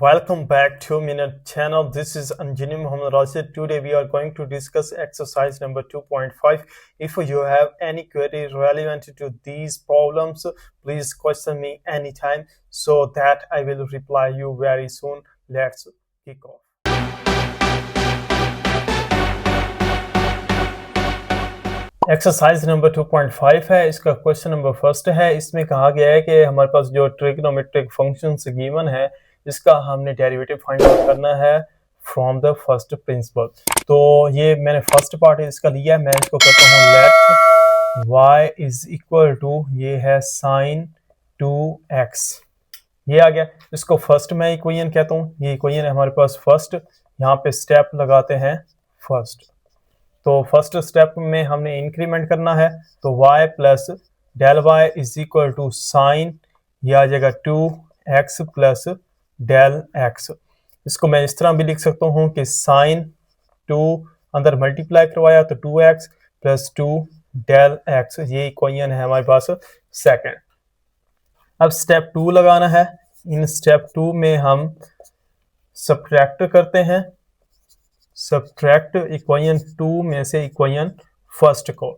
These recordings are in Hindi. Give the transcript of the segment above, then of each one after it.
Welcome back to Minute channel. This is Anjani Muhammad Rashid. Today we are going to discuss exercise number 2.5. If you have any query relevant to these problems, please question me anytime so that I will reply you very soon. Let's kick off. Exercise number 2.5 है। इसका क्वेश्चन नंबर फर्स्ट है। इसमें कहा गया है कि हमारे पास जो ट्रिग्नोमेट्रिक फंक्शंस गिवन है इसका हमने डेरिवेटिव फाइंड आउट करना है फ्रॉम द फर्स्ट प्रिंसिपल। तो ये मैंने फर्स्ट पार्ट इसका लिया है। मैं इसको कहता हूँ let y is equal to, ये है sin 2x, ये आ गया। इसको फर्स्ट मैं इक्वेशन कहता हूँ। ये इक्वेशन है हमारे पास फर्स्ट। यहाँ पे स्टेप लगाते हैं फर्स्ट। तो फर्स्ट स्टेप में हमने इंक्रीमेंट करना है, तो y plus del y is equal to sine, ये आ जाएगा 2x प्लस डेल x। इसको मैं इस तरह भी लिख सकता हूँ कि साइन 2 अंदर मल्टीप्लाई करवाया तो 2x प्लस 2 डेल x, ये इक्वेशन है हमारे पास सेकंड। अब स्टेप 2 लगाना है। इन स्टेप 2 में हम सब्ट्रैक्ट करते हैं, सब्ट्रैक्ट इक्वेशन 2 में से इक्वेशन फर्स्ट को।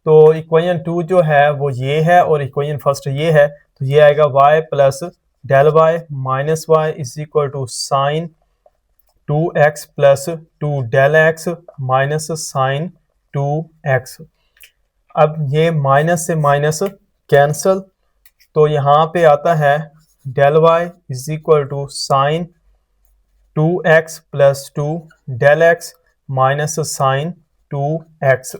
तो इक्वेशन 2 जो है वो ये है और इक्वेशन फर्स्ट ये है, तो ये आएगा y plus del y minus y is equal to sine 2x plus 2 del x minus sine 2x। अब ये माइनस से माइनस कैंसल, तो यहाँ पे आता है del y is equal to sine 2x plus 2 del x minus sine 2x।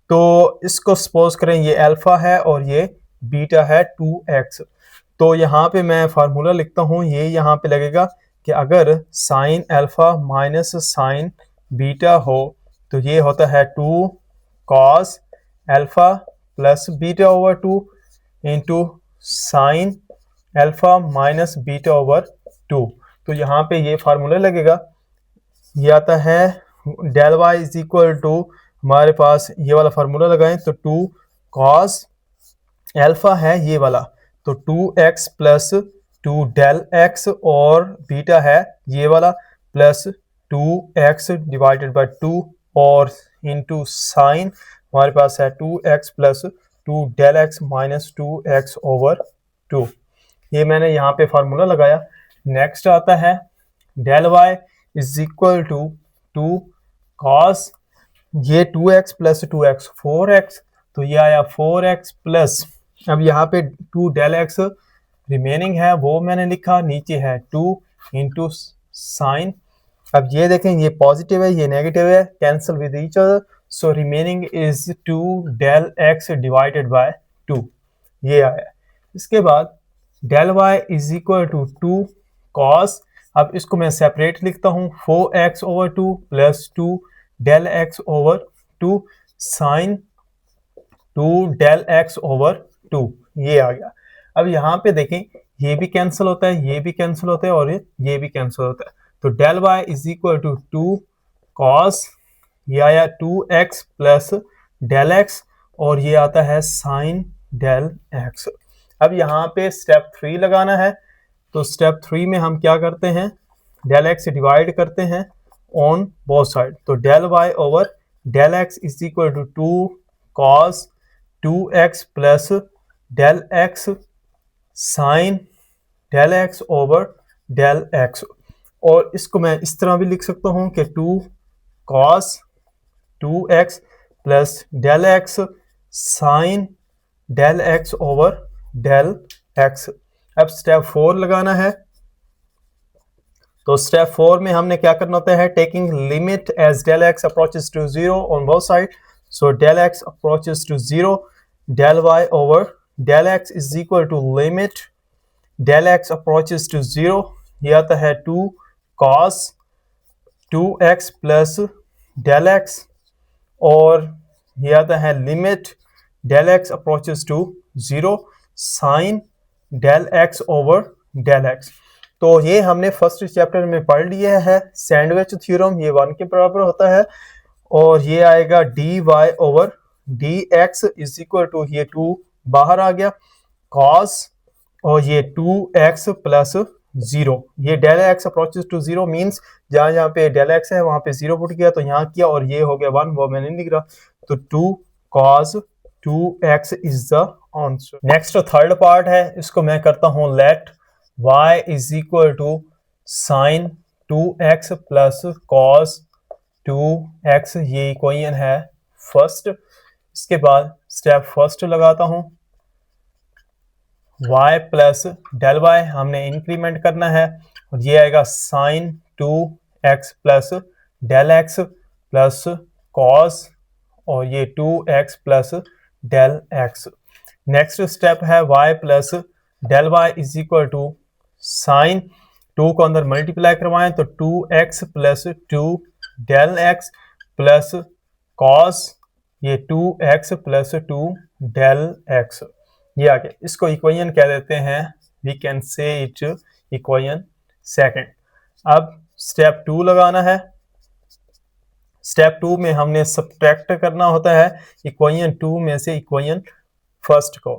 तो इसको सपोज करें ये अल्फा है और ये बीटा है 2x। तो यहाँ पे मैं फार्मूला लिखता हूँ, ये यहाँ पे लगेगा कि अगर sine alpha minus sign beta हो तो ये होता है 2 cos alpha plus beta over 2 into sine alpha minus beta over 2। तो यहाँ पे ये फार्मूला लगेगा। ये आता है del y is equal to, हमारे पास ये वाला फार्मूला लगाएं तो 2 कॉस अल्फा है ये वाला, तो 2x प्लस 2 डेल x और बीटा है ये वाला प्लस 2x डिवाइडेड बाय 2 और इंटू साइन हमारे पास है 2x plus 2 del x minus 2x over 2। ये मैंने यहाँ पे फार्मूला लगाया। नेक्स्ट आता है del y is equal to 2 cos, ये 2x प्लस 2x 4x, तो ये आया 4x प्लस, अब यहाँ पे 2 डेल x रिमेनिंग है वो मैंने लिखा, नीचे है 2 इंटू साइन। अब ये देखें ये पॉजिटिव है ये नेगेटिव है, cancel with each other, so remaining is 2 del x divided by 2, ये आया। इसके बाद del y is equal to 2 cos, अब इसको मैं सेपरेट लिखता हूँ 4x over 2 plus 2 del x over 2 sine 2 del x over 2, ये आ गया। अब यहाँ पे देखें ये भी कैंसिल होता है, ये भी कैंसिल होता है और ये भी कैंसिल होता है, तो del y is equal to 2 cos, ये आया 2x प्लस डेल x और ये आता है साइन डेल x। अब यहाँ पे स्टेप 3 लगाना है, तो स्टेप 3 में हम क्या करते हैं, डेल x डिवाइड करते हैं ऑन बोथ साइड, तो del y over del x is equal to 2 cos 2x plus del x sine del x over del x। और इसको मैं इस तरह भी लिख सकता हूँ कि 2 cos 2x plus del x sine del x over del x। अब स्टेप 4 लगाना है, तो स्टेप 4 में हमने क्या करना होता है, taking limit as del x approaches to 0 on both side, so del x approaches to 0, del y over del x is equal to limit del x approaches to 0, ये आता है 2 cos 2x plus del x और ये आता है limit del x approaches to 0 sine del x over del x। तो ये हमने फर्स्ट चैप्टर में पढ़ लिया है, सैंडविच थ्योरम, ये 1 के बराबर होता है और ये आएगा dy over dx is equal to, ये 2 बाहर आ गया, cos और ये 2x प्लस जीरो। ये del x approaches to zero means जहां जहां पे डेल एक्स है वहां पे जीरो पुट किया, तो यहाँ किया और ये हो गया 1, वो मैंने नहीं लिखा। तो 2 cos 2x is the answer. Next third part है, इसको मैं करता हूं let y is equal to sine 2x plus cos 2x, ये इक्वेशन है फर्स्ट। इसके बाद स्टेप फर्स्ट लगाता हूं, y प्लस डेल वाई हमने इंक्रीमेंट करना है और ये आएगा sine 2x plus del x plus cos और ये 2x plus del x. Next step है y plus del y is equal to sine 2 को अंदर मल्टीप्लाई करवाएं तो 2x plus 2 del x plus cos ये 2x प्लस 2 डेल एक्स। ये आ गया, इसको इक्वेशन कह देते हैं, we can say it equation second. अब स्टेप 2 लगाना है। स्टेप 2 में हमने सब्ट्रैक्ट करना होता है इक्वेशन 2 में से इक्वेशन फर्स्ट को।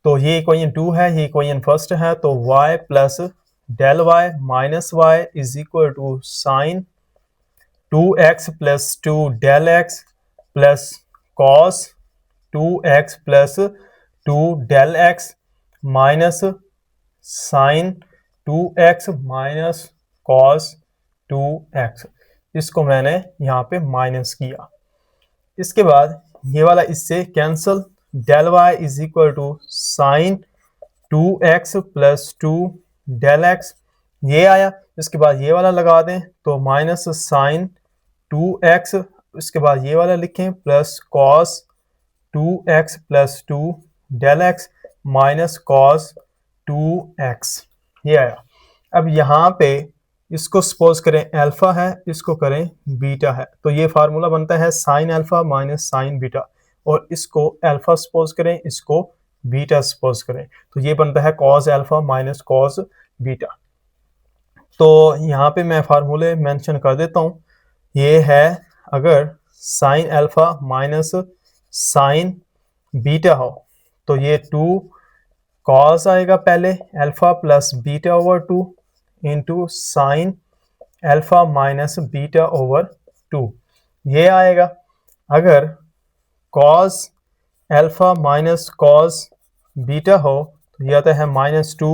तो ये इक्वेशन 2 है, ये इक्वेशन फर्स्ट है, तो y plus del y minus y is equal to sine 2x plus 2 del x plus cos 2x plus 2 del x minus sine 2x minus cos 2x। इसको मैंने यहाँ पे माइनस किया। इसके बाद ये वाला इससे cancel, del y is equal to sine 2x plus 2 del x, ये आया। इसके बाद ये वाला लगा दें तो माइनस साइन 2x, इसके बाद ये वाला लिखें plus cos 2x plus 2 del x minus cos 2x, ये आया। अब यहाँ पे इसको सपोज करें अल्फा है, इसको करें बीटा है, तो ये फार्मूला बनता है sine alpha minus sign beta, और इसको अल्फा सपोज करें, इसको बीटा सपोज करें, तो ये बनता है cos alpha minus cos beta. तो यहाँ पे मैं फार्मूले मेंशन कर देता हूँ। ये है अगर sine alpha minus sign beta हो तो ये 2 कॉस आएगा पहले alpha plus beta over 2 into sine alpha minus beta over 2, ये आएगा। अगर cos alpha minus cos beta हो तो ये आता है -2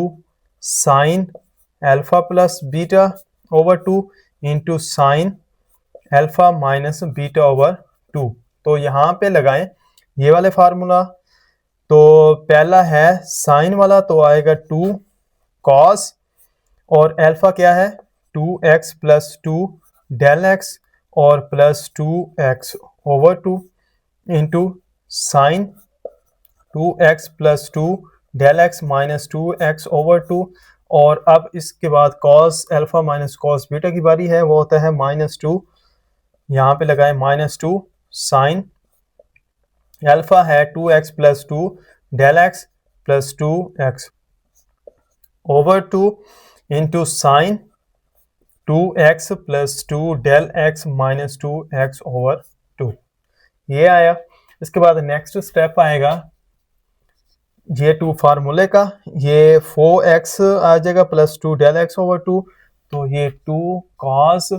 sine alpha plus beta over 2 into sine alpha minus beta over 2। तो यहाँ पे लगाएं ये वाले फार्मूला। तो पहला है साइन वाला, तो आएगा 2 कॉस और अल्फा क्या है 2x प्लस 2 डेल एक्स और plus 2x over 2 into sine 2x plus 2 del x minus 2x over 2। और अब इसके बाद cos alpha minus cos beta की बारी है, वो होता है -2, यहाँ पे लगाएं -2 साइन अल्फा है 2x plus 2 del x plus 2x over 2 into sine 2x plus 2 del x minus 2x over 2, ये आया। इसके बाद नेक्स्ट स्टेप आएगा ये 2 फार्मूले का, ये 4x आ जाएगा प्लस 2 डेल एक्स ओवर 2, तो ये 2 कॉस,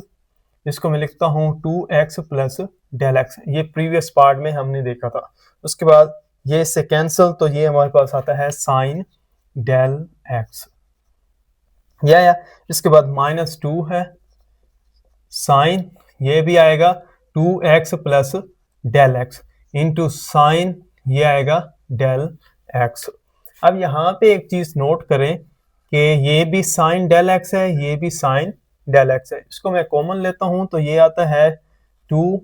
इसको मैं लिखता हूँ 2x प्लस डेल एक्स, ये प्रीवियस पार्ट में हमने देखा था। उसके बाद ये इससे कैंसिल, तो ये हमारे पास आता है साइन डेल एक्स, या इसके बाद -2 है साइन, ये भी आएगा 2x plus del x into sine, ये आएगा डेल एक्स। अब यहाँ पे एक चीज नोट करें कि ये भी साइन डेल एक्स है, ये भी साइन डेल एक्स है। इसको मैं कॉमन लेता हूं तो ये आता है 2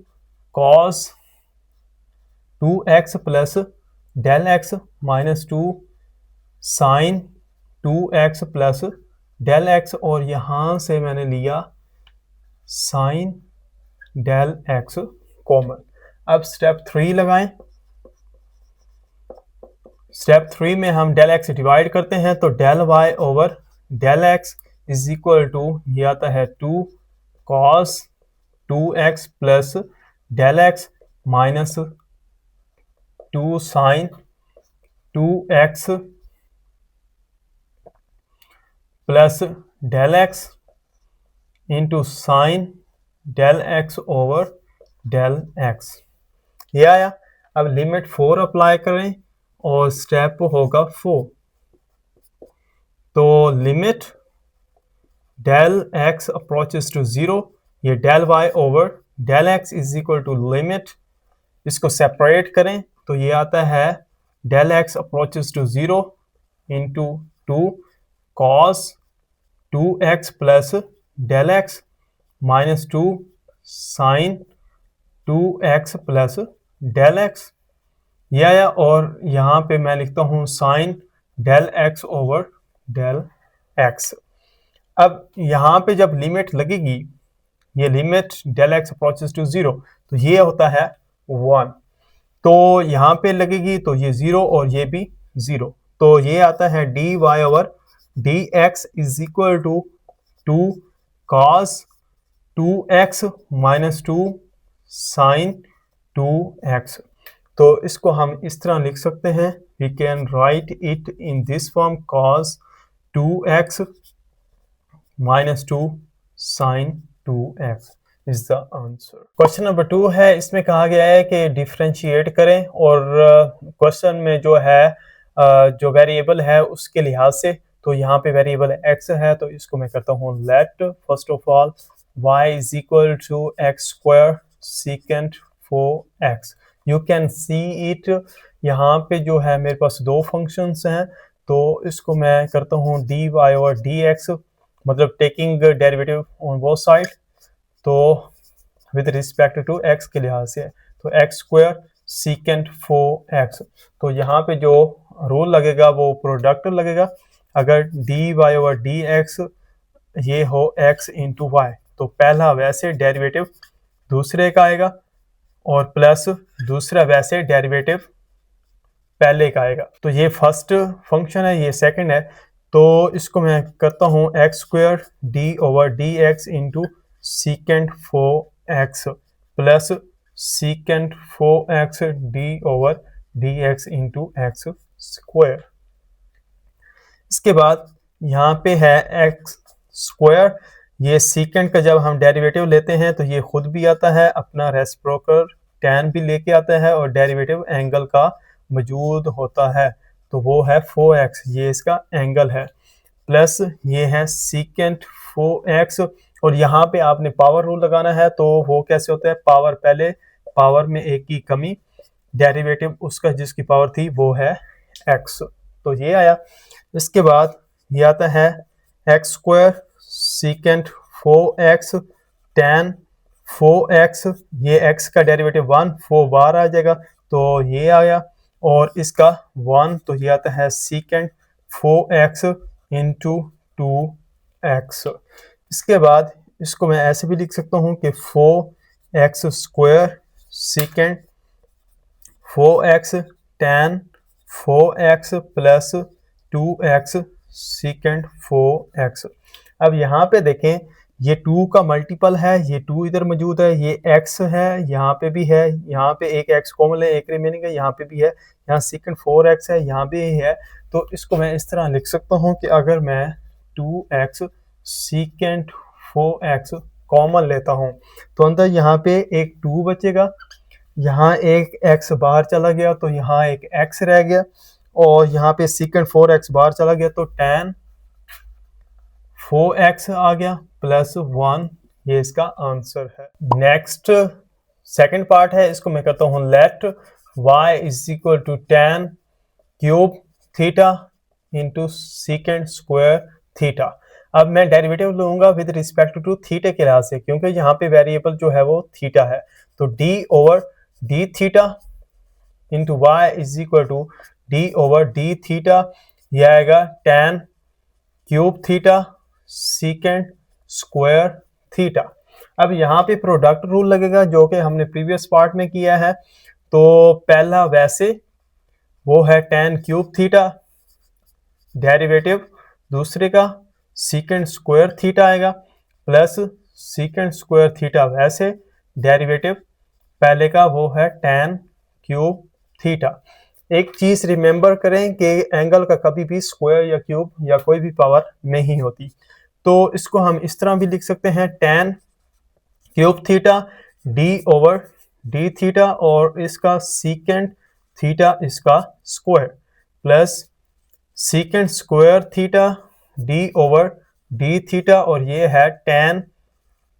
cos 2x plus del x minus 2 sine 2x plus del x, और यहां से मैंने लिया साइन डेल एक्स कॉमन। अब स्टेप 3 लगाएं। स्टेप 3 में हम डेल एक्स डिवाइड करते हैं, तो del y over del x is equal to, ये आता है 2 cos 2x plus del x minus 2 sine 2x plus del x into sine del x over del x, ये आया। अब लिमिट 4 अप्लाई करें और स्टेप होगा 4, तो limit del x approaches to 0, ये del y over del x is equal to limit, इसको सेपरेट करें तो ये आता है del x approaches to 0 into 2 cos 2x plus del x minus 2 sine 2x plus del x, ये आया। और यहाँ पे मैं लिखता हूँ sine del x over del x. अब यहाँ पे जब लिमिट लगेगी, ये limit del x approaches to 0, तो ये होता है 1, तो यहाँ पे लगेगी तो ये 0 और ये भी 0, तो ये आता है d y over D x is equal to 2 cos 2x minus 2 sine 2x। तो इसको हम इस तरह लिख सकते हैं, we can write it in this form cos 2x minus 2 sine 2x is the answer. Question number 2 है, इसमें कहा गया है कि डिफरेंशिएट करें और क्वेश्चन में जो है जो वेरिएबल है उसके लिहाज से, तो यहाँ पे वेरिएबल x है, तो इसको मैं करता हूँ let first of all y is equal to x square secant 4x। You can see it, यहाँ पे जो है मेरे पास दो फंक्शंस हैं, तो इसको मैं करता हूँ डी वाई और डी एक्स, मतलब taking derivative on both side, तो विद रिस्पेक्ट टू x के लिहाज से, तो एक्स स्क्वायर सीकेंट 4x, तो यहाँ पे जो रूल लगेगा वो प्रोडक्ट लगेगा। अगर d y over D x ये हो x इंटू वाई, तो पहला वैसे डेरिवेटिव दूसरे का आएगा और प्लस दूसरा वैसे डेरिवेटिव पहले का आएगा। तो ये फर्स्ट फंक्शन है, ये सेकंड है, तो इसको मैं करता हूँ x square D over D x into secant 4x plus secant 4x D over D x into x square. इसके बाद यहाँ पे है एक्स स्क्वायर, ये सीकेंट का जब हम डेरिवेटिव लेते हैं तो ये खुद भी आता है, अपना रेसिप्रोकल tan भी लेके आता है और डेरिवेटिव एंगल का मौजूद होता है, तो वो है 4x, ये इसका एंगल है, प्लस ये है सीकेंट 4x, और यहाँ पे आपने पावर रूल लगाना है, तो वो कैसे होता है, पावर पहले, पावर में एक की कमी, डेरिवेटिव उसका जिसकी पावर थी वो है x, तो ये आया। इसके बाद ये आता है x square secant 4x tan 4x, ये x का डेरिवेटिव 1, 4 बार आ जाएगा, तो ये आया, और इसका 1, तो ये आता है सीकेंट 4x इंटू 2x। इसके बाद इसको मैं ऐसे भी लिख सकता हूँ कि 4x square secant 4x tan 4x plus 2x secant 4x। अब यहाँ पे देखें, ये 2 का मल्टीपल है, ये 2 इधर मौजूद है, ये x है, यहाँ पे भी है, यहाँ पे एक x कॉमन है, एक रिमेनिंग है, यहाँ पे भी है, यहाँ सीकेंट 4x है, यहाँ भी है, तो इसको मैं इस तरह लिख सकता हूँ कि अगर मैं 2x सीकेंट 4x कॉमन लेता हूँ, तो अंदर यहाँ पे एक 2 बचेगा, यहाँ एक x बाहर चला गया, तो यहाँ एक x रह गया, और यहाँ पे सीकेंट 4x बाहर चला गया, तो tan 4x आ गया प्लस 1, ये इसका आंसर है। नेक्स्ट सेकंड पार्ट है, इसको मैं करता हूँ let y is equal to tan cube theta into secant square theta. अब मैं डेरिवेटिव लूंगा विद रिस्पेक्ट टू थीटा के लिहाज से, क्योंकि यहाँ पे वेरिएबल जो है वो थीटा है, तो d over d theta into y is equal to d over d theta, ये आएगा tan cube theta secant square theta. अब यहाँ पे प्रोडक्ट रूल लगेगा जो कि हमने प्रीवियस पार्ट में किया है, तो पहला वैसे वो है tan क्यूब थीटा, डेरिवेटिव दूसरे का सीकेंट स्क्वायर थीटा आएगा, प्लस सीकेंट स्क्वायर थीटा वैसे, डेरिवेटिव पहले का वो है tan क्यूब थीटा। एक चीज रिमेंबर करें कि एंगल का कभी भी स्क्वायर या क्यूब या कोई भी पावर नहीं होती, तो इसको हम इस तरह भी लिख सकते हैं tan cube theta d over d theta और इसका सीकेंट थीटा इसका square plus secant square theta d over d theta और ये है tan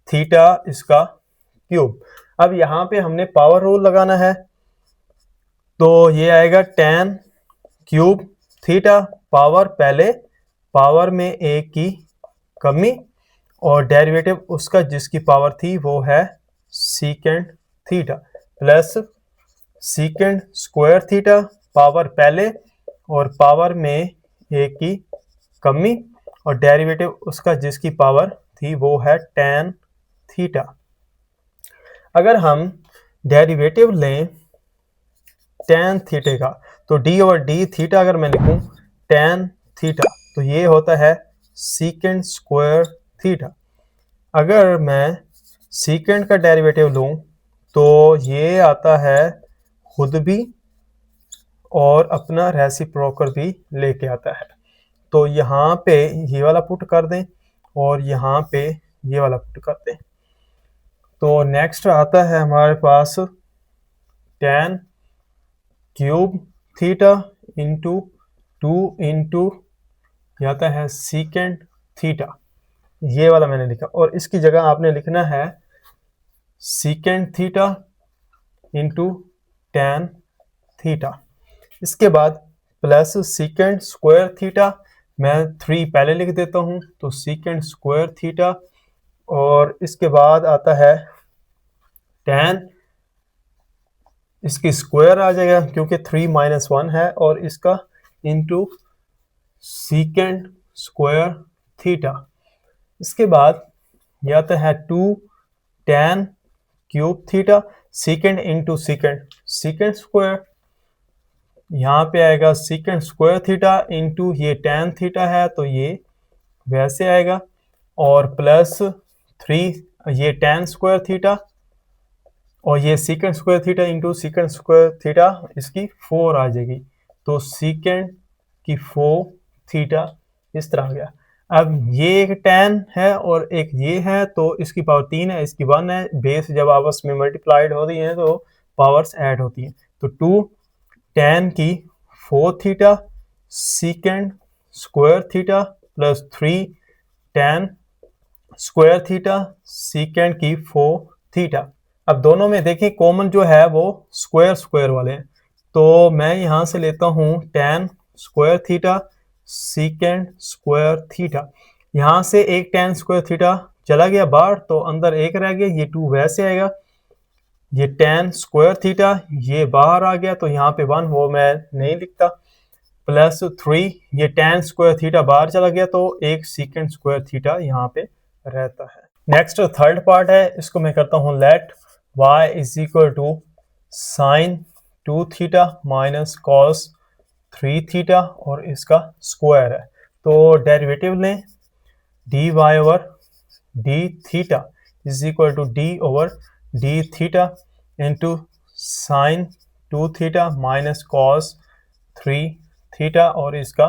थीटा इसका क्यूब। अब यहाँ पे हमने पावर रूल लगाना है, तो ये आएगा tan क्यूब थीटा पावर पहले पावर में a की कमी और डेरिवेटिव उसका जिसकी पावर थी वो है secant theta plus secant square theta power पहले और पावर में a की कमी और डेरिवेटिव उसका जिसकी पावर थी वो है tan थीटा। अगर हम डेरिवेटिव लें tan थीटे का तो d ओवर d थीटा अगर मैं लिखूं tan थीटा तो ये होता है सीकेंट स्क्वायर थीटा। अगर मैं सीकेंट का डेरिवेटिव लूं तो ये आता है खुद भी और अपना रेसिप्रोकल भी लेके आता है। तो यहाँ पे ये वाला पुट कर दें और यहाँ पे ये वाला पुट कर दें। तो नेक्स्ट आता है हमारे पास tan cube theta into 2 into ये आता है सीकेंट थीटा, ये वाला मैंने लिखा और इसकी जगह आपने लिखना है secant theta into tan theta. इसके बाद प्लस सीकेंट स्क्वायर थीटा, मैं 3 पहले लिख देता हूं तो सीकेंट स्क्वायर थीटा और इसके बाद आता है tan, इसकी स्क्वायर आ जाएगा क्योंकि 3 माइनस 1 है और इसका इंटू सीकेंट स्क्वायर थीटा। इसके बाद यह आता है 2 tan cube theta secant into secant secant square, यहाँ पे आएगा सीकेंट स्क्वायर थीटा इंटू ये tan थीटा है तो ये वैसे आएगा और प्लस 3 ये tan स्क्वायर थीटा और ये secant square theta into secant square theta इसकी 4 आ जाएगी तो सीकेंट की 4 थीटा इस तरह आ गया। अब ये एक tan है और एक ये है तो इसकी पावर 3 है, इसकी 1 है, बेस जब आपस में मल्टीप्लाइड होती हैं तो पावर्स ऐड होती हैं। तो 2 tan की 4 theta secant square theta plus 3 tan square theta secant की 4 थीटा। अब दोनों में देखिए कॉमन जो है वो स्क्वायर स्क्वायर वाले हैं, तो मैं यहाँ से लेता हूँ tan square theta secant square theta, यहाँ से एक tan स्क्वायर थीटा चला गया बाहर तो अंदर एक रह गया, ये 2 वैसे आएगा, ये tan स्क्वायर थीटा ये बाहर आ गया तो यहाँ पे 1 वो मैं नहीं लिखता, प्लस 3 ये tan स्क्वायर थीटा बाहर चला गया तो एक सीकेंट स्क्वायर थीटा यहाँ पे रहता है। नेक्स्ट थर्ड पार्ट है, इसको मैं करता हूँ let y is equal to sine 2 theta minus cos 3 theta और इसका स्क्वायर है। तो डेरिवेटिव लें dy over d theta is equal to d over d theta into sine 2 theta minus cos 3 theta और इसका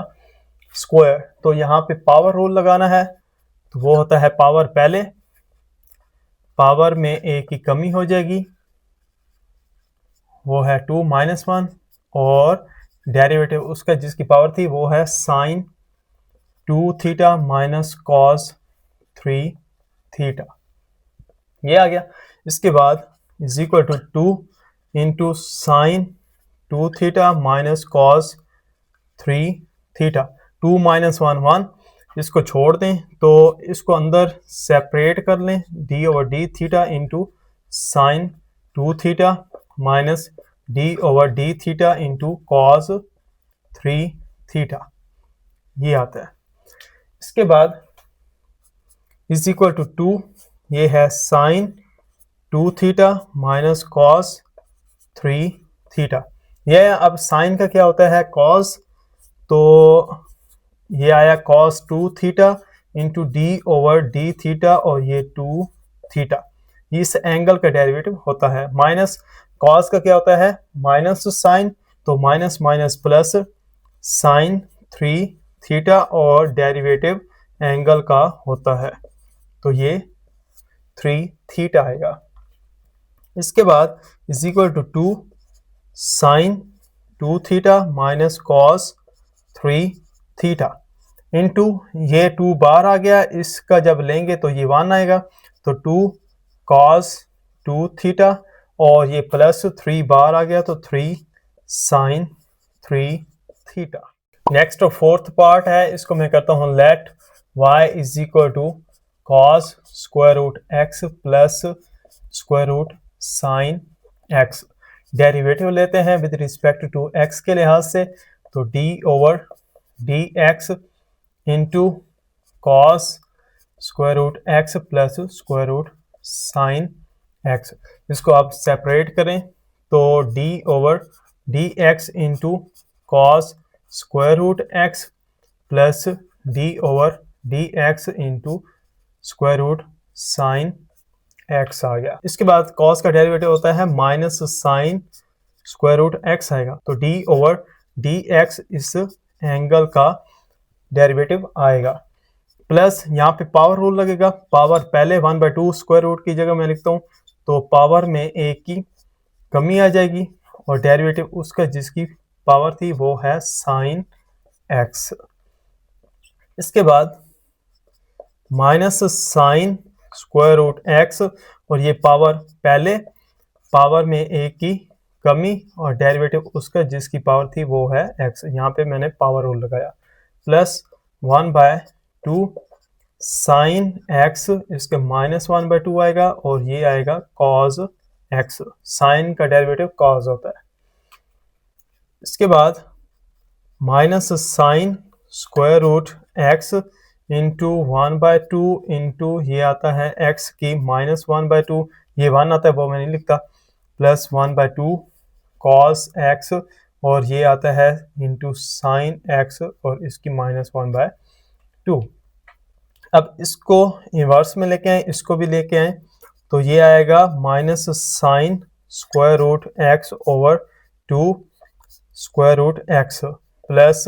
स्क्वायर। तो यहाँ पे पावर रूल लगाना है तो वो होता है पावर पहले पावर में a की कमी हो जाएगी वो है 2 माइनस 1 और डेरिवेटिव उसका जिसकी पावर थी वो है sine 2 theta minus cos 3 theta, ये आ गया। इसके बाद is equal to 2 into sine 2 theta minus cos 3 theta, 2 minus 1 1, इसको छोड़ दें तो इसको अंदर सेपरेट कर लें d over d theta into sine 2 theta minus d over d theta into cos 3 theta, ये आता है। इसके बाद इज इक्वल टू 2, ये है sine 2 theta minus cos 3 theta. यह अब साइन का क्या होता है कॉस, तो ये आया cos 2 theta into D over D theta और ये 2 थीटा, इस एंगल का डेरिवेटिव होता है। माइनस cos का क्या होता है माइनस साइन, तो minus minus plus sign 3 theta और डेरिवेटिव एंगल का होता है, तो ये 3 थीटा आएगा। इसके बाद is equal to 2 sine 2 theta minus cos 3 theta into ये 2 बार आ गया, इसका जब लेंगे तो ये 1 आएगा, तो 2 कॉस 2 थीटा और ये प्लस 3 बार आ गया तो 3 sine 3 theta. Next fourth part है, इसको मैं करता हूँ let y is equal to cos square root x plus square root sine x. Derivative लेते हैं विद रिस्पेक्ट टू x के लिहाज से, तो d over D x into cos square root x plus square root sine X. इसको आप सेपरेट करें तो d over D x into cos square root x plus d over D x into square root sine X आ गया। इसके बाद कॉस का डेरिवेटिव होता है minus sine square root X आएगा, तो d ओवर डी एक्स इस एंगल का डेरिवेटिव आएगा, प्लस यहाँ पे पावर रूल लगेगा। पावर पहले 1/2 स्क्वायर रूट की जगह मैं लिखता हूँ, तो पावर में एक की कमी आ जाएगी और डेरिवेटिव उसका जिसकी पावर थी वो है साइन एक्स। इसके बाद minus sine square root x और ये पावर पहले पावर में एक की कमी और डेरिवेटिव उसका जिसकी पावर थी वो है एक्स, यहाँ पे मैंने पावर रूल लगाया, प्लस 1/2 साइन एक्स, इसके माइनस 1/2 आएगा और ये आएगा कॉज एक्स। साइन का डेरिवेटिव कॉज होता है। इसके बाद minus sine square root x into 1/2 into ये आता है एक्स की माइनस 1/2, ये 1 आता है वो मैं नहीं लिखता, प्लस 1/2 कॉस एक्स और ये आता है इंटू साइन एक्स और इसकी माइनस 1/2। अब इसको इन्वर्स में लेके आए, इसको भी लेके आए, तो ये आएगा minus sine square root x over 2 square root x plus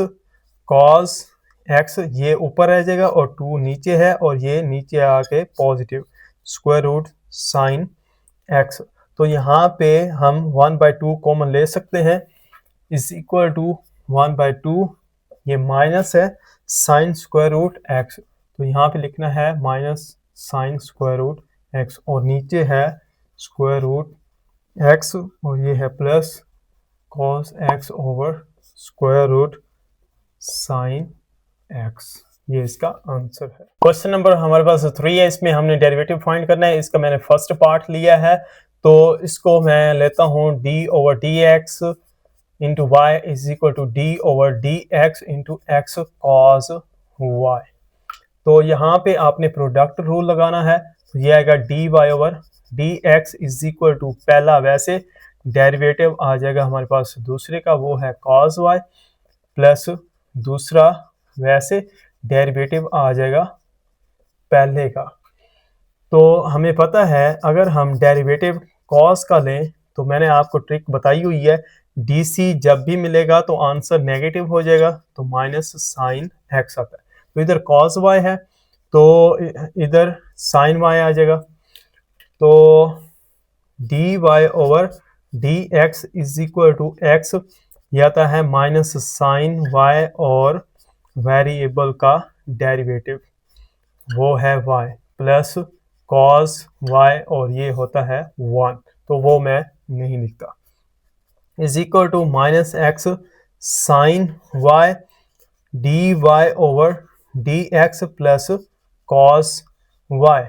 cos x, ये ऊपर रह जाएगा और 2 नीचे है और ये नीचे आके positive square root sine x. तो यहाँ पे हम 1/2 कॉमन ले सकते हैं, इज इक्वल टू 1/2, ये माइनस है साइन स्क्वायर रूट एक्स, तो यहाँ पे लिखना है minus sine square root x और नीचे है स्क्वायर रूट एक्स और ये है plus cos x over square root sine x. ये इसका आंसर है। क्वेश्चन नंबर हमारे पास 3 है, इसमें हमने डेरिवेटिव फाइंड करना है। इसका मैंने फर्स्ट पार्ट लिया है, तो इसको मैं लेता हूँ d over D x into y is equal to d over D x into x cos y. तो यहाँ पे आपने प्रोडक्ट रूल लगाना है, तो ये आएगा d y over D x is equal to, पहला वैसे डेरिवेटिव आ जाएगा हमारे पास दूसरे का, वो है कॉस वाई, प्लस दूसरा वैसे डेरिवेटिव आ जाएगा पहले का। तो हमें पता है अगर हम डेरिवेटिव कॉस का लें तो मैंने आपको ट्रिक बताई हुई है, डीसी जब भी मिलेगा तो आंसर नेगेटिव हो जाएगा, तो माइनस साइन एक्स आता है। तो इधर कॉस वाई है तो इधर साइन वाई आ जाएगा, तो d y over D x is equal to x, ये आता है माइनस साइन वाई और वेरिएबल का डेरिवेटिव वो है y प्लस कॉस y और ये होता है 1, तो वो मैं नहीं लिखता, is equal to minus x sine y d y over D x plus cos y।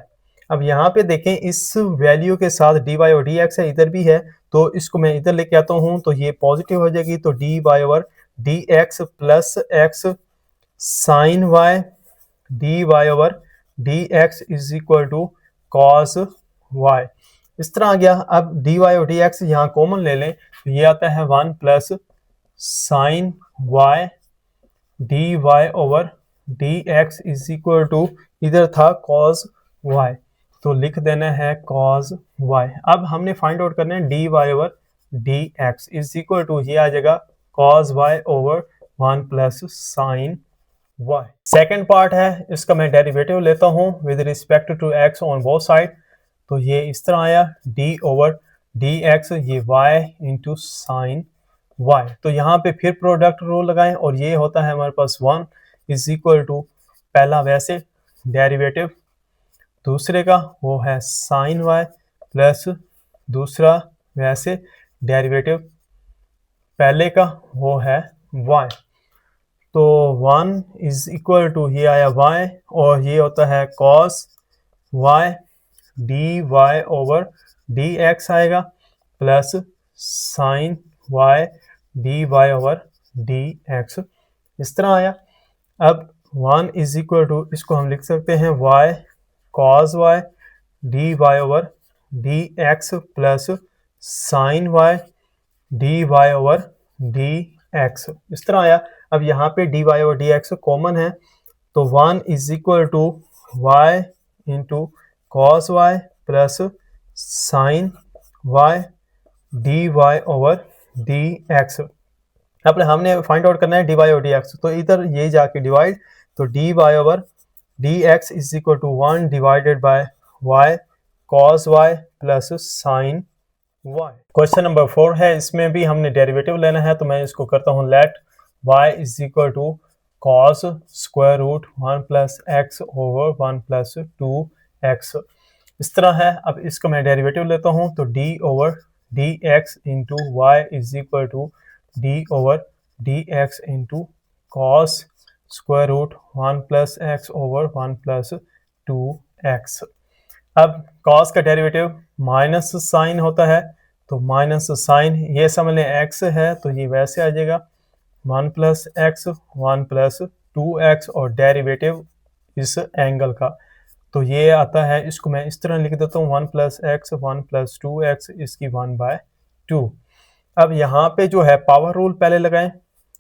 अब यहाँ पे देखें इस वैल्यू के साथ डी वाई और डी एक्स है, इधर भी है, तो इसको मैं इधर लेके आता हूँ तो ये पॉजिटिव हो जाएगी, तो d y over D x plus x sine y d y over D x is equal to cos y, इस तरह आ गया। अब डी वाई और डी एक्स यहाँ कॉमन ले लें, तो ये आता है 1 plus sine y d y over D x is equal to, इधर था कॉस वाई, तो लिख देना है कॉस वाई। अब हमने फाइंड आउट करना है d y over D x is equal to, ये आ जाएगा cos y over 1 plus sine y। Second part है, इसका मैं डेरिवेटिव लेता हूँ with respect to x on both side. तो ये इस तरह आया d ओवर dx, ये y इंटू साइन y। तो यहाँ पे फिर प्रोडक्ट रूल लगाएं और ये होता है हमारे पास 1 इज इक्वल टू, पहला वैसे डेरिवेटिव, दूसरे का वो है साइन y प्लस दूसरा वैसे डेरिवेटिव, पहले का वो है y। तो 1 इज इक्वल टू, ये आया y और ये होता है cos y dy over dx आएगा plus sine y dy over dx, इस तरह आया। अब 1 इज इक्वल टू, इसको हम लिख सकते हैं y cos y dy over dx plus sine y dy over dx, इस तरह आया। अब यहाँ पे dy ओवर dx कॉमन है, तो 1 is equal to y into cos y plus sine y dy over dx। अब हमने फाइंड आउट करना है dy ओवर dx, तो इधर ये जाके डिवाइड, तो dy over dx is equal to 1 divided by y cos y plus sine y। Question number 4 है, इसमें भी हमने डेरिवेटिव लेना है, तो मैं इसको करता हूँ let y is equal to cos square root 1 plus x over 1 plus 2x, इस तरह है। अब इसको मैं डेरिवेटिव लेता हूँ, तो d over dx into y is equal to d over dx into cos square root 1 plus x over 1 plus 2x। अब cos का डेरिवेटिव माइनस साइन होता है, तो माइनस साइन, ये समझ लें x है तो ये वैसे आ जाएगा 1 प्लस x 1 प्लस 2x और डेरिवेटिव इस एंगल का, तो ये आता है, इसको मैं इस तरह लिख देता हूँ 1 प्लस x 1 प्लस 2x इसकी 1/2। अब यहाँ पे जो है पावर रूल पहले लगाएं,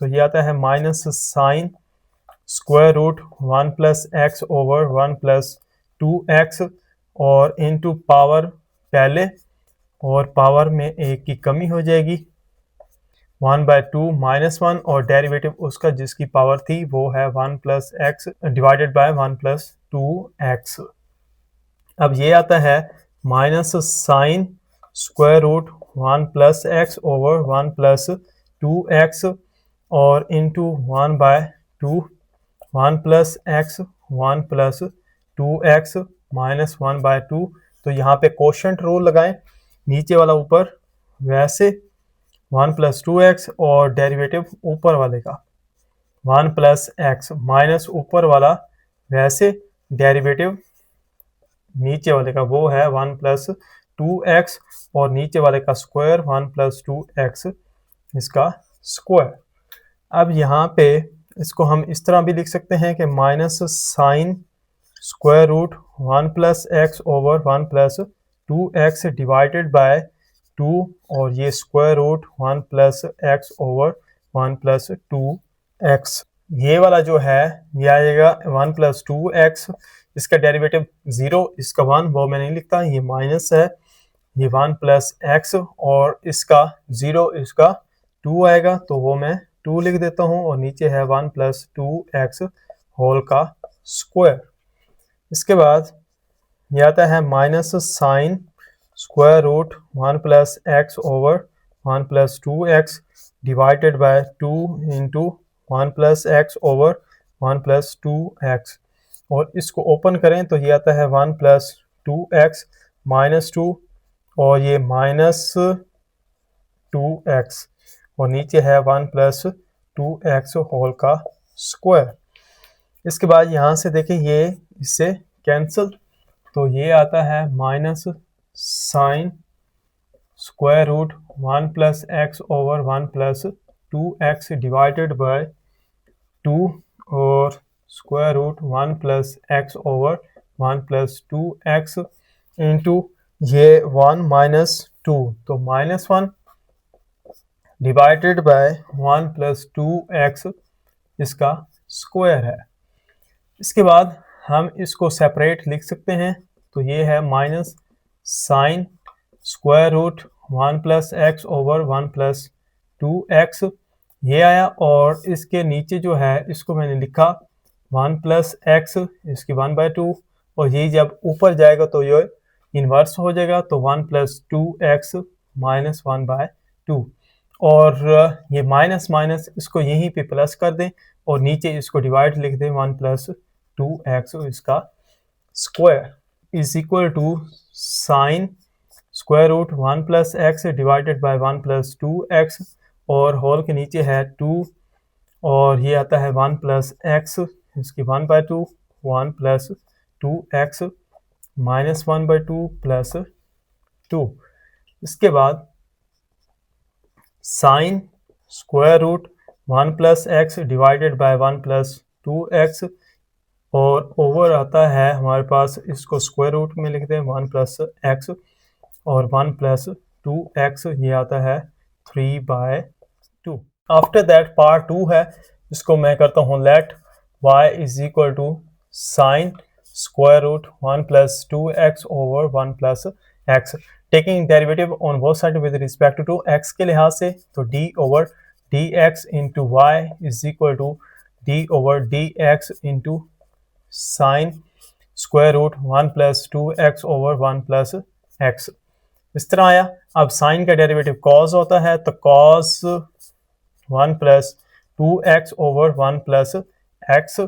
तो ये आता है minus sine square root 1 plus x over 1 plus 2x और इनटू पावर पहले और पावर में एक की कमी हो जाएगी 1/2 माइनस 1 और डेरिवेटिव उसका जिसकी पावर थी वो है 1 plus x divided by 1 plus 2x। अब ये आता है minus sine square root 1 plus x over 1 plus 2x और into 1/2 1 plus x 1 plus 2x minus 1/2। तो यहाँ पे कोशेंट रूल लगाएं, नीचे वाला ऊपर वैसे 1 प्लस 2x और डेरिवेटिव ऊपर वाले का 1 प्लस x माइनस ऊपर वाला वैसे डेरिवेटिव नीचे वाले का वो है 1 प्लस 2x और नीचे वाले का स्क्वायर 1 प्लस 2x इसका स्क्वायर। अब यहाँ पे इसको हम इस तरह भी लिख सकते हैं कि minus sine square root 1 plus x over 1 plus 2x divided by 2 और ये square root 1 plus x over 1 plus 2x। ये वाला जो है ये आएगा 1 प्लस 2x, इसका डेरिवेटिव 0 इसका 1 वो मैं नहीं लिखता, ये माइनस है, ये 1 प्लस x और इसका 0 इसका 2 आएगा तो वो मैं 2 लिख देता हूँ और नीचे है 1 प्लस 2x होल का स्क्वायर। इसके बाद ये आता है minus sine square root 1 plus x over 1 plus 2x divided by 2 into 1 plus x over 1 plus 2x और इसको ओपन करें तो ये आता है 1 प्लस 2x माइनस 2 और ये माइनस 2x और नीचे है 1 प्लस 2x होल का स्क्वायर। इसके बाद यहाँ से देखें ये इससे कैंसिल, तो ये आता है minus sine square root 1 plus x over 1 plus 2x divided by 2 और square root 1 plus x over 1 plus 2x into ये 1 माइनस 2, तो minus 1 divided by 1 plus 2x इसका स्क्वायर है। इसके बाद हम इसको सेपरेट लिख सकते हैं, तो ये है minus sine square root 1 plus x over 1 plus 2x ये आया और इसके नीचे जो है इसको मैंने लिखा 1 प्लस एक्स इसकी 1/2 और ये जब ऊपर जाएगा तो ये इन्वर्स हो जाएगा तो 1 प्लस 2x माइनस 1/2 और ये माइनस माइनस इसको यहीं पे प्लस कर दें और नीचे इसको डिवाइड लिख दें 1 प्लस 2x इसका square is equal to sine square root 1 plus x divided by 1 plus 2x और होल के नीचे है 2 और ये आता है 1 प्लस एक्स इसकी 1/2 1 प्लस 2x माइनस 1/2 प्लस 2 इसके बाद sine square root 1 plus x divided by 1 plus 2x और ओवर आता है हमारे पास इसको स्क्वायर रूट में लिख दें 1 प्लस एक्स और 1 प्लस 2x ये आता है 3/2। आफ्टर दैट पार्ट 2 है इसको मैं करता हूँ let y is equal to sine square root 1 plus 2x over 1 plus x taking derivative on both side with respect to x के लिहाज से तो d over dx into y is equal to d over dx into sine square root 1 plus 2x over 1 plus x इस तरह आया। अब साइन का डेरिवेटिव कॉस होता है तो cos 1 plus 2x over 1 plus x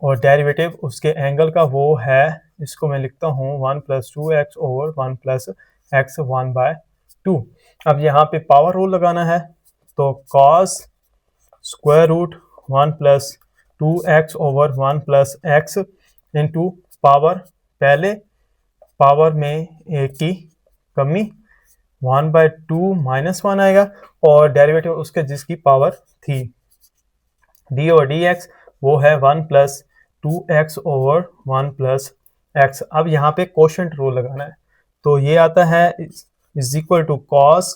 और डेरिवेटिव उसके एंगल का वो है इसको मैं लिखता हूँ 1 plus 2x over 1 plus x 1/2। अब यहाँ पे पावर रूल लगाना है तो cos square root 1 plus 2x over 1 plus x into power पहले पावर में एक की कमी 1/2 माइनस 1 आएगा और डेरिवेटिव उसके जिसकी पावर थी d और dx वो है 1 plus 2x over 1 plus x। अब यहाँ पे कोशेंट रूल लगाना है तो ये आता है is equal to cos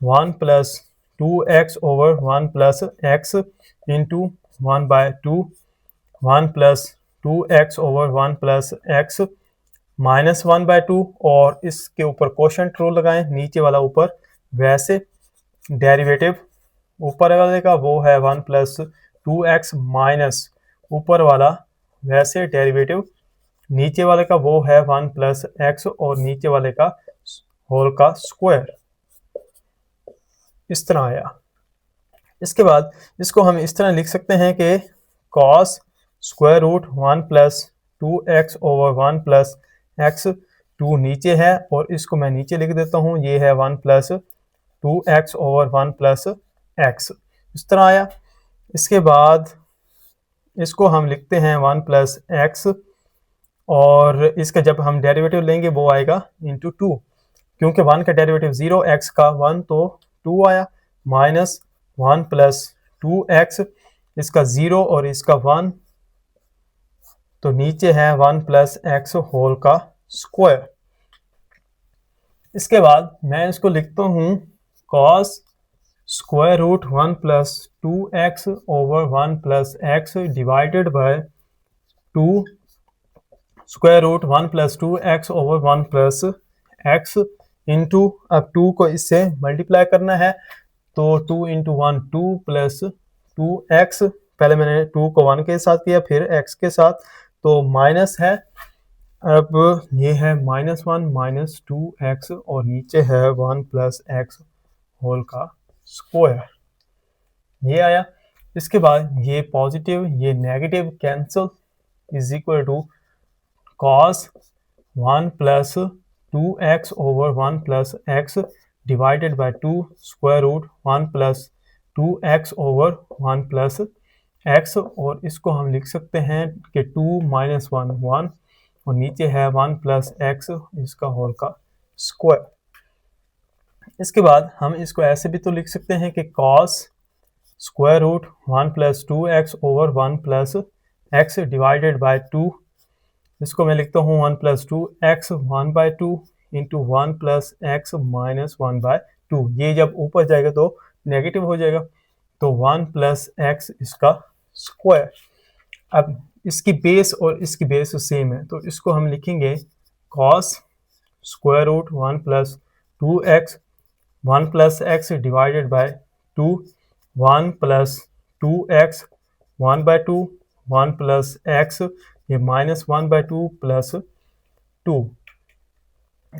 1 plus 2x over 1 plus x into 1/2 1 plus 2x over 1 plus x minus 1/2 और इसके ऊपर कोशेंट रूल लगाएं नीचे वाला ऊपर वैसे डेरिवेटिव ऊपर वाले का वो है 1 प्लस 2x माइनस ऊपर वाला वैसे डेरिवेटिव नीचे वाले का वो है 1 प्लस x और नीचे वाले का होल का स्क्वायर इस तरह आया। इसके बाद इसको हम इस तरह लिख सकते हैं कि cos square root 1 plus 2x over 1 plus x 2 नीचे है और इसको मैं नीचे लिख देता हूँ ये है 1 plus 2x over 1 plus x इस तरह आया। इसके बाद इसको हम लिखते हैं 1 प्लस x और इसका जब हम डेरिवेटिव लेंगे वो आएगा इंटू 2 क्योंकि 1 का डेरिवेटिव 0 x का 1 तो 2 आया माइनस 1 प्लस 2x इसका 0 और इसका 1 तो नीचे है 1 प्लस x होल का स्क्वायर। इसके बाद मैं इसको लिखता हूँ cos square root 1 plus 2x over 1 plus x divided by 2 square root 1 plus 2x over 1 plus x into अब 2 को इससे मल्टीप्लाई करना है तो 2 इंटू 1 2 प्लस 2x पहले मैंने 2 को 1 के साथ किया फिर x के साथ तो माइनस है अब ये है -1 माइनस 2x और नीचे है 1 प्लस x होल का स्क्वायर ये आया। इसके बाद ये पॉजिटिव ये negative cancel is equal to cos 1 plus 2x over 1 plus x divided by 2 square root 1 plus 2x over 1 plus x और इसको हम लिख सकते हैं कि 2 माइनस 1 1 और नीचे है 1 प्लस x इसका होल का स्क्वायर। इसके बाद हम इसको ऐसे भी तो लिख सकते हैं कि cos square root 1 plus 2x over 1 plus x divided by 2 इसको मैं लिखता हूँ 1 plus 2x 1/2 into 1 plus x minus 1/2 ये जब ऊपर जाएगा तो नेगेटिव हो जाएगा तो 1 प्लस x इसका स्क्वायर। अब इसकी बेस और इसकी बेस सेम है तो इसको हम लिखेंगे cos square root 1 plus 2x 1 plus x divided by 2 1 plus 2x 1/2 1 plus x, ये -1/2 प्लस 2।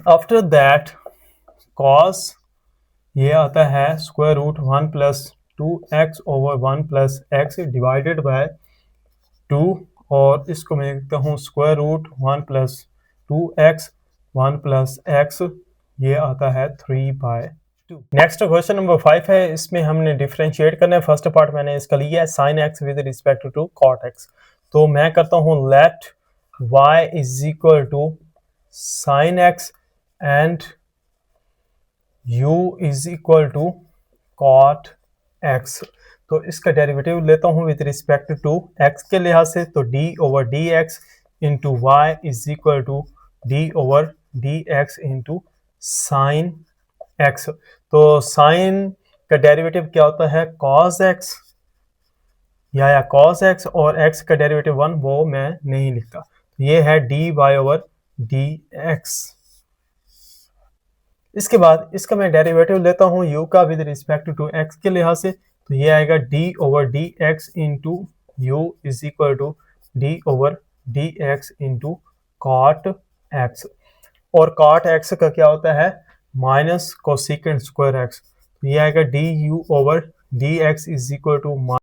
आफ्टर दैट कॉस ये आता है square root 1 plus 2x over 1 plus x divided by 2, और इसको मैं लिखता हूँ square root 1 plus 2x 1 plus x, ये आता है 3/2। नेक्स्ट क्वेश्चन नंबर 5 है, इसमें हमने डिफरेंशिएट करना है। फर्स्ट पार्ट मैंने इसका लिया है sine x with respect to cot x, तो मैं करता हूँ let y is equal to sine x and u is equal to cot x. तो इसका डेरिवेटिव लेता हूँ विद रिस्पेक्ट टू x के लिहाज से, तो d over D x into y is equal to d over D x into sine x. तो साइन का डेरिवेटिव क्या होता है cos x या cos x, और x का डेरिवेटिव 1 वो मैं नहीं लिखता। ये है dy ओवर dx। इसके बाद इसका मैं डेरिवेटिव लेता हूँ u का विद रिस्पेक्ट टू x के लिहाज से, तो ये आएगा d over D x into u is equal to d over D x into cot x. और कॉट एक्स का क्या होता है माइनस कोसेकेंट स्क्वायर एक्स, तो ये आएगा d u over D x is equal to